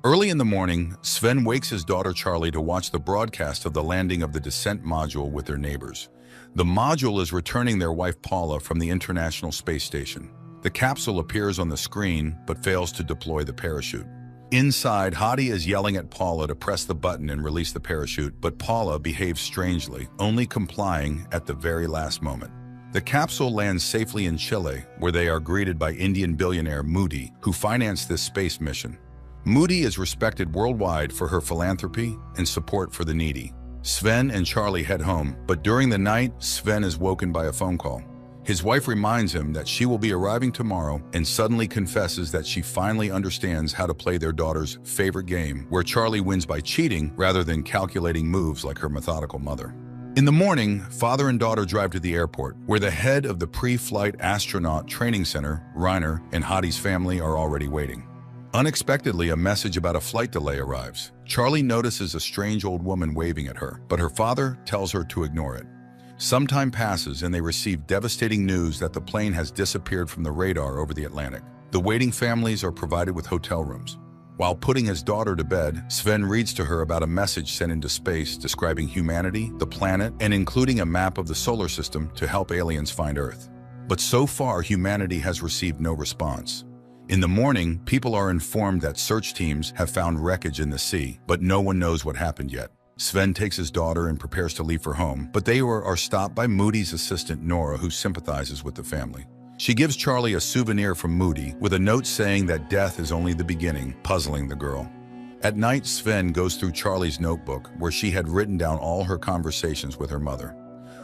Early in the morning, Sven wakes his daughter Charlie to watch the broadcast of the landing of the descent module with their neighbors. The module is returning their wife Paula from the International Space Station. The capsule appears on the screen but fails to deploy the parachute. Inside, Hadi is yelling at Paula to press the button and release the parachute, but Paula behaves strangely, only complying at the very last moment. The capsule lands safely in Chile, where they are greeted by Indian billionaire Moody, who financed this space mission. Moody is respected worldwide for her philanthropy and support for the needy. Sven and Charlie head home, but during the night, Sven is woken by a phone call. His wife reminds him that she will be arriving tomorrow and suddenly confesses that she finally understands how to play their daughter's favorite game, where Charlie wins by cheating rather than calculating moves like her methodical mother. In the morning, father and daughter drive to the airport, where the head of the pre-flight astronaut training center, Reiner, and Hadi's family are already waiting. Unexpectedly, a message about a flight delay arrives. Charlie notices a strange old woman waving at her, but her father tells her to ignore it. Some time passes and they receive devastating news that the plane has disappeared from the radar over the Atlantic. The waiting families are provided with hotel rooms. While putting his daughter to bed, Sven reads to her about a message sent into space describing humanity, the planet, and including a map of the solar system to help aliens find Earth. But so far, humanity has received no response. In the morning, people are informed that search teams have found wreckage in the sea, but no one knows what happened yet. Sven takes his daughter and prepares to leave for home, but they are stopped by Moody's assistant Nora, who sympathizes with the family. She gives Charlie a souvenir from Moody with a note saying that death is only the beginning, puzzling the girl. At night, Sven goes through Charlie's notebook, where she had written down all her conversations with her mother.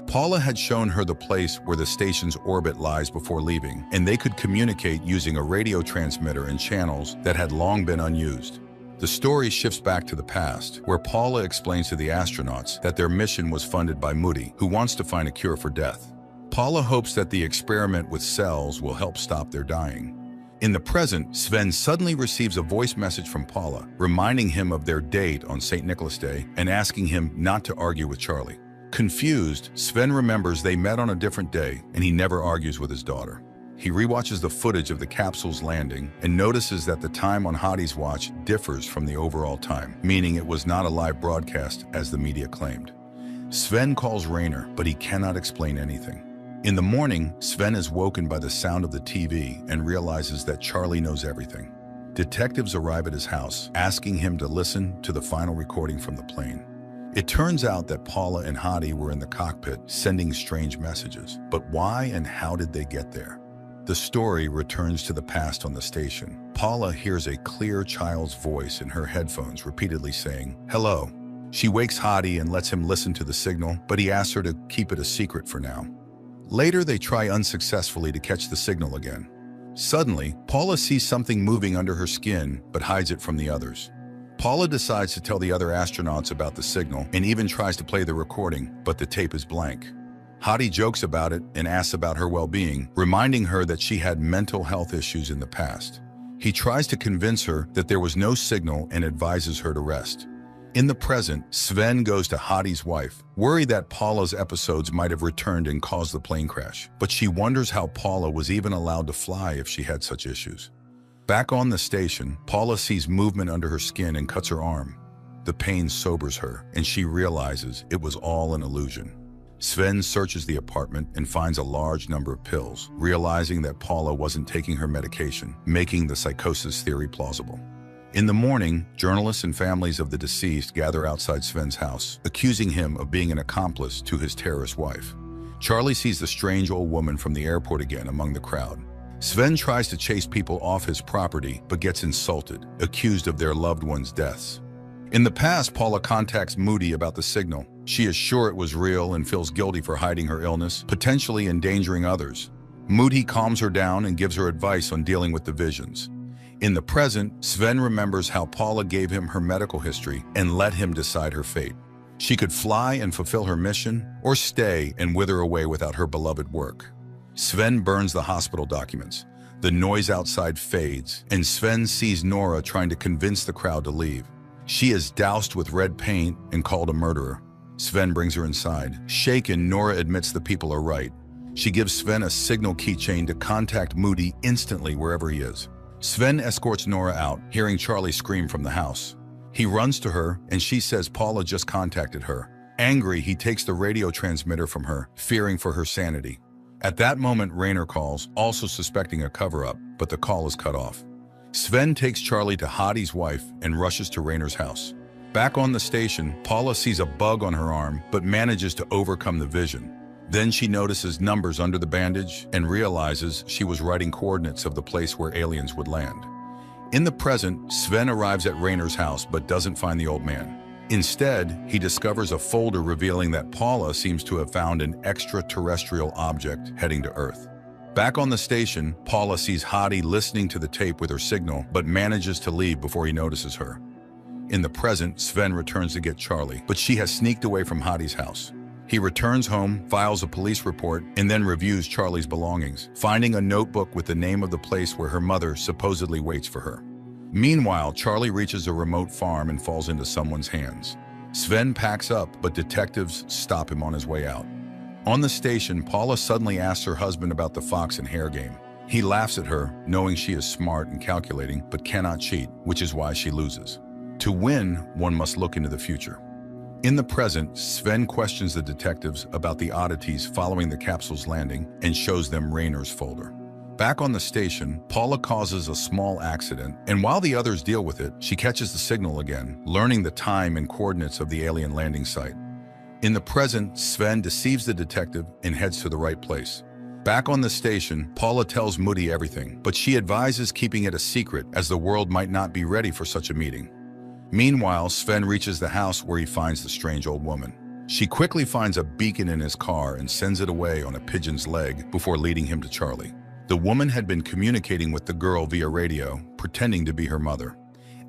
Paula had shown her the place where the station's orbit lies before leaving, and they could communicate using a radio transmitter and channels that had long been unused. The story shifts back to the past, where Paula explains to the astronauts that their mission was funded by Moody, who wants to find a cure for death. Paula hopes that the experiment with cells will help stop their dying. In the present, Sven suddenly receives a voice message from Paula, reminding him of their date on St. Nicholas Day and asking him not to argue with Charlie. Confused, Sven remembers they met on a different day and he never argues with his daughter. He rewatches the footage of the capsule's landing and notices that the time on Hadi's watch differs from the overall time, meaning it was not a live broadcast as the media claimed. Sven calls Reiner, but he cannot explain anything. In the morning, Sven is woken by the sound of the TV and realizes that Charlie knows everything. Detectives arrive at his house, asking him to listen to the final recording from the plane. It turns out that Paula and Hadi were in the cockpit sending strange messages. But why and how did they get there? The story returns to the past on the station. Paula hears a clear child's voice in her headphones repeatedly saying, "Hello." She wakes Hadi and lets him listen to the signal, but he asks her to keep it a secret for now. Later, they try unsuccessfully to catch the signal again. Suddenly, Paula sees something moving under her skin, but hides it from the others. Paula decides to tell the other astronauts about the signal and even tries to play the recording, but the tape is blank. Hadi jokes about it and asks about her well-being, reminding her that she had mental health issues in the past. He tries to convince her that there was no signal and advises her to rest. In the present, Sven goes to Hadi's wife, worried that Paula's episodes might have returned and caused the plane crash, but she wonders how Paula was even allowed to fly if she had such issues. Back on the station, Paula sees movement under her skin and cuts her arm. The pain sobers her, and she realizes it was all an illusion. Sven searches the apartment and finds a large number of pills, realizing that Paula wasn't taking her medication, making the psychosis theory plausible. In the morning, journalists and families of the deceased gather outside Sven's house, accusing him of being an accomplice to his terrorist wife. Charlie sees the strange old woman from the airport again among the crowd. Sven tries to chase people off his property, but gets insulted, accused of their loved ones' deaths. In the past, Paula contacts Moody about the signal. She is sure it was real and feels guilty for hiding her illness, potentially endangering others. Moody calms her down and gives her advice on dealing with the visions. In the present, Sven remembers how Paula gave him her medical history and let him decide her fate. She could fly and fulfill her mission, or stay and wither away without her beloved work. Sven burns the hospital documents. The noise outside fades, and Sven sees Nora trying to convince the crowd to leave. She is doused with red paint and called a murderer. Sven brings her inside. Shaken, Nora admits the people are right. She gives Sven a signal keychain to contact Moody instantly wherever he is. Sven escorts Nora out, hearing Charlie scream from the house. He runs to her, and she says Paula just contacted her. Angry, he takes the radio transmitter from her, fearing for her sanity. At that moment, Rainer calls, also suspecting a cover-up, but the call is cut off. Sven takes Charlie to Hadi's wife and rushes to Rainer's house. Back on the station, Paula sees a bug on her arm, but manages to overcome the vision. Then she notices numbers under the bandage and realizes she was writing coordinates of the place where aliens would land. In the present, Sven arrives at Rainer's house but doesn't find the old man. Instead, he discovers a folder revealing that Paula seems to have found an extraterrestrial object heading to Earth. Back on the station, Paula sees Hadi listening to the tape with her signal but manages to leave before he notices her. In the present, Sven returns to get Charlie, but she has sneaked away from Hadi's house. He returns home, files a police report, and then reviews Charlie's belongings, finding a notebook with the name of the place where her mother supposedly waits for her. Meanwhile, Charlie reaches a remote farm and falls into someone's hands. Sven packs up, but detectives stop him on his way out. On the station, Paula suddenly asks her husband about the fox and hare game. He laughs at her, knowing she is smart and calculating, but cannot cheat, which is why she loses. To win, one must look into the future. In the present, Sven questions the detectives about the oddities following the capsule's landing and shows them Rainer's folder. Back on the station, Paula causes a small accident, and while the others deal with it, she catches the signal again, learning the time and coordinates of the alien landing site. In the present, Sven deceives the detective and heads to the right place. Back on the station, Paula tells Moody everything, but she advises keeping it a secret as the world might not be ready for such a meeting. Meanwhile, Sven reaches the house where he finds the strange old woman. She quickly finds a beacon in his car and sends it away on a pigeon's leg before leading him to Charlie. The woman had been communicating with the girl via radio, pretending to be her mother.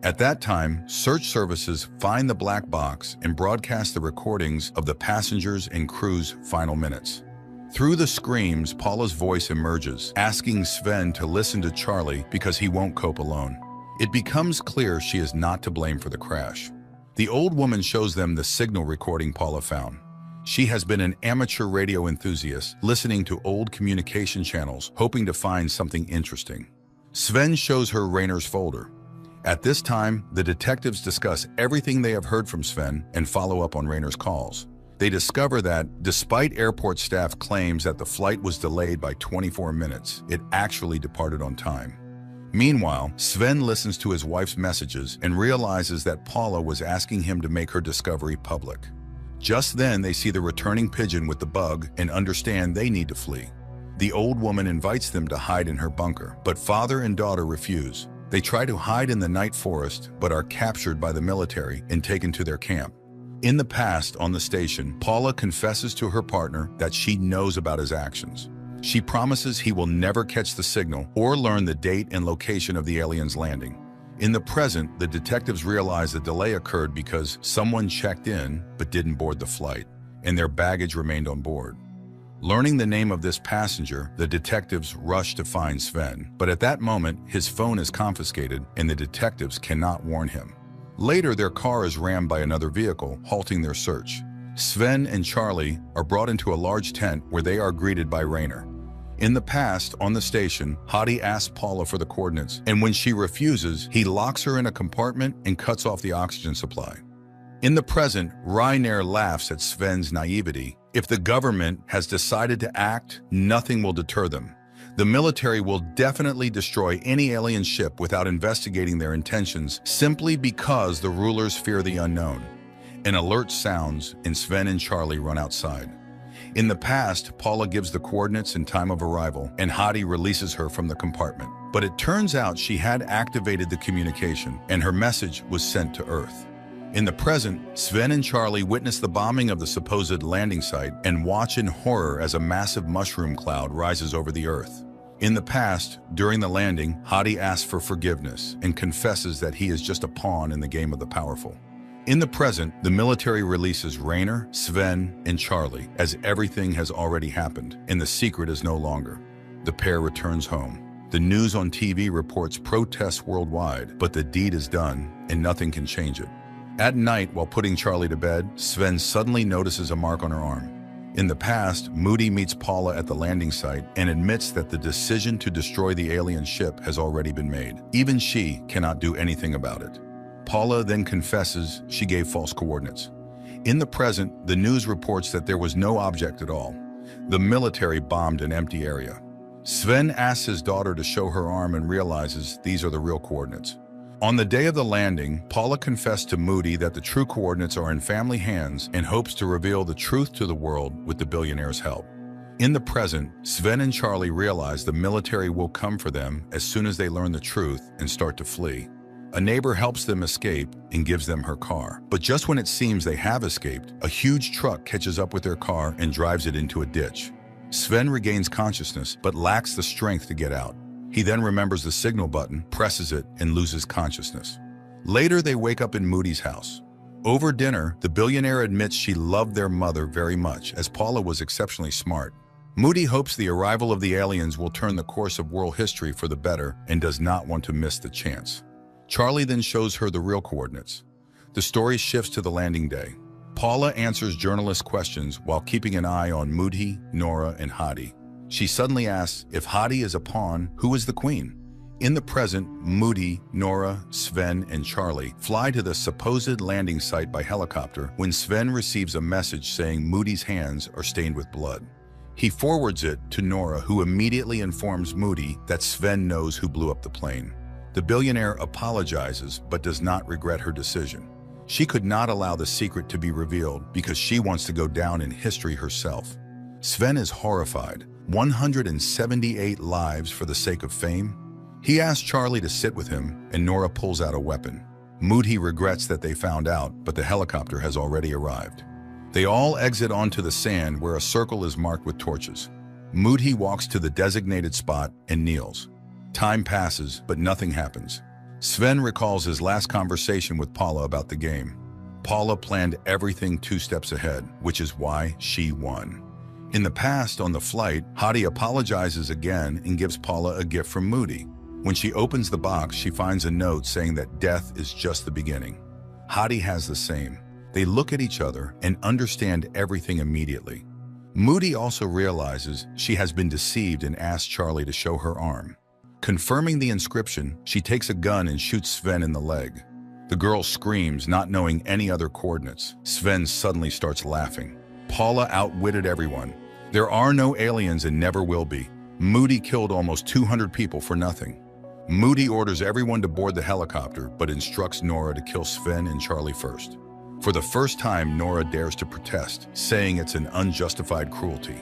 At that time, search services find the black box and broadcast the recordings of the passengers and crew's final minutes. Through the screams, Paula's voice emerges, asking Sven to listen to Charlie because he won't cope alone. It becomes clear she is not to blame for the crash. The old woman shows them the signal recording Paula found. She has been an amateur radio enthusiast, listening to old communication channels, hoping to find something interesting. Sven shows her Rainer's folder. At this time, the detectives discuss everything they have heard from Sven and follow up on Rainer's calls. They discover that, despite airport staff claims that the flight was delayed by 24 minutes, it actually departed on time. Meanwhile, Sven listens to his wife's messages and realizes that Paula was asking him to make her discovery public. Just then, they see the returning pigeon with the bug and understand they need to flee. The old woman invites them to hide in her bunker, but father and daughter refuse. They try to hide in the night forest, but are captured by the military and taken to their camp. In the past, on the station, Paula confesses to her partner that she knows about his actions. She promises he will never catch the signal or learn the date and location of the aliens' landing. In the present, the detectives realize the delay occurred because someone checked in but didn't board the flight, and their baggage remained on board. Learning the name of this passenger, the detectives rush to find Sven, but at that moment, his phone is confiscated and the detectives cannot warn him. Later, their car is rammed by another vehicle, halting their search. Sven and Charlie are brought into a large tent where they are greeted by Rainer. In the past, on the station, Hadi asks Paula for the coordinates, and when she refuses, he locks her in a compartment and cuts off the oxygen supply. In the present, Rainer laughs at Sven's naivety. If the government has decided to act, nothing will deter them. The military will definitely destroy any alien ship without investigating their intentions simply because the rulers fear the unknown. An alert sounds, and Sven and Charlie run outside. In the past, Paula gives the coordinates and time of arrival, and Hadi releases her from the compartment. But it turns out she had activated the communication, and her message was sent to Earth. In the present, Sven and Charlie witness the bombing of the supposed landing site and watch in horror as a massive mushroom cloud rises over the Earth. In the past, during the landing, Hadi asks for forgiveness and confesses that he is just a pawn in the game of the powerful. In the present, the military releases Rainer, Sven, and Charlie as everything has already happened, and the secret is no longer. The pair returns home. The news on TV reports protests worldwide, but the deed is done, and nothing can change it. At night, while putting Charlie to bed, Sven suddenly notices a mark on her arm. In the past, Moody meets Paula at the landing site and admits that the decision to destroy the alien ship has already been made. Even she cannot do anything about it. Paula then confesses she gave false coordinates. In the present, the news reports that there was no object at all. The military bombed an empty area. Sven asks his daughter to show her arm and realizes these are the real coordinates. On the day of the landing, Paula confessed to Moody that the true coordinates are in family hands and hopes to reveal the truth to the world with the billionaire's help. In the present, Sven and Charlie realize the military will come for them as soon as they learn the truth and start to flee. A neighbor helps them escape and gives them her car. But just when it seems they have escaped, a huge truck catches up with their car and drives it into a ditch. Sven regains consciousness but lacks the strength to get out. He then remembers the signal button, presses it, and loses consciousness. Later, they wake up in Moody's house. Over dinner, the billionaire admits she loved their mother very much, as Paula was exceptionally smart. Moody hopes the arrival of the aliens will turn the course of world history for the better and does not want to miss the chance. Charlie then shows her the real coordinates. The story shifts to the landing day. Paula answers journalist questions while keeping an eye on Moody, Nora, and Hadi. She suddenly asks, if Hadi is a pawn, who is the queen? In the present, Moody, Nora, Sven, and Charlie fly to the supposed landing site by helicopter when Sven receives a message saying Moody's hands are stained with blood. He forwards it to Nora, who immediately informs Moody that Sven knows who blew up the plane. The billionaire apologizes but does not regret her decision. She could not allow the secret to be revealed because she wants to go down in history herself. Sven is horrified. 178 lives for the sake of fame? He asks Charlie to sit with him, and Nora pulls out a weapon. Moody regrets that they found out, but the helicopter has already arrived. They all exit onto the sand where a circle is marked with torches. Moody walks to the designated spot and kneels. Time passes, but nothing happens. Sven recalls his last conversation with Paula about the game. Paula planned everything 2 steps ahead, which is why she won. In the past, on the flight, Hadi apologizes again and gives Paula a gift from Moody. When she opens the box, she finds a note saying that death is just the beginning. Hadi has the same. They look at each other and understand everything immediately. Moody also realizes she has been deceived and asks Charlie to show her arm. Confirming the inscription, she takes a gun and shoots Sven in the leg. The girl screams, not knowing any other coordinates. Sven suddenly starts laughing. Paula outwitted everyone. There are no aliens and never will be. Moody killed almost 200 people for nothing. Moody orders everyone to board the helicopter, but instructs Nora to kill Sven and Charlie first. For the first time, Nora dares to protest, saying it's an unjustified cruelty.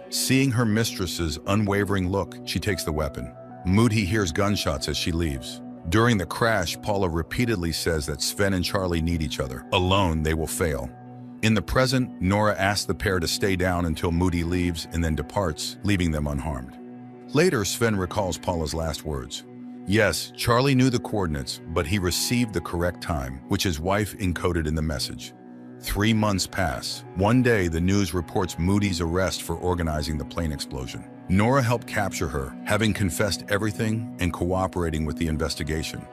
Seeing her mistress's unwavering look, she takes the weapon. Moody hears gunshots as she leaves. During the crash, Paula repeatedly says that Sven and Charlie need each other. Alone, they will fail. In the present, Nora asks the pair to stay down until Moody leaves and then departs, leaving them unharmed. Later, Sven recalls Paula's last words. Yes, Charlie knew the coordinates, but he received the correct time, which his wife encoded in the message. 3 months pass. One day, the news reports Moody's arrest for organizing the plane explosion. Nora helped capture her, having confessed everything and cooperating with the investigation.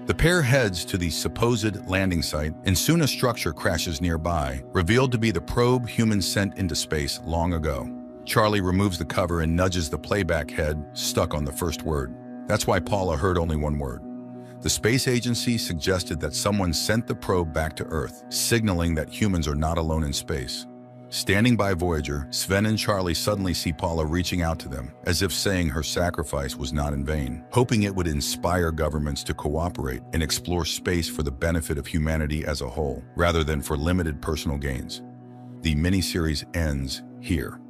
The pair heads to the supposed landing site, and soon a structure crashes nearby, revealed to be the probe humans sent into space long ago. Charlie removes the cover and nudges the playback head, stuck on the first word. That's why Paula heard only one word. The space agency suggested that someone sent the probe back to Earth, signaling that humans are not alone in space. Standing by Voyager, Sven and Charlie suddenly see Paula reaching out to them, as if saying her sacrifice was not in vain, hoping it would inspire governments to cooperate and explore space for the benefit of humanity as a whole, rather than for limited personal gains. The miniseries ends here.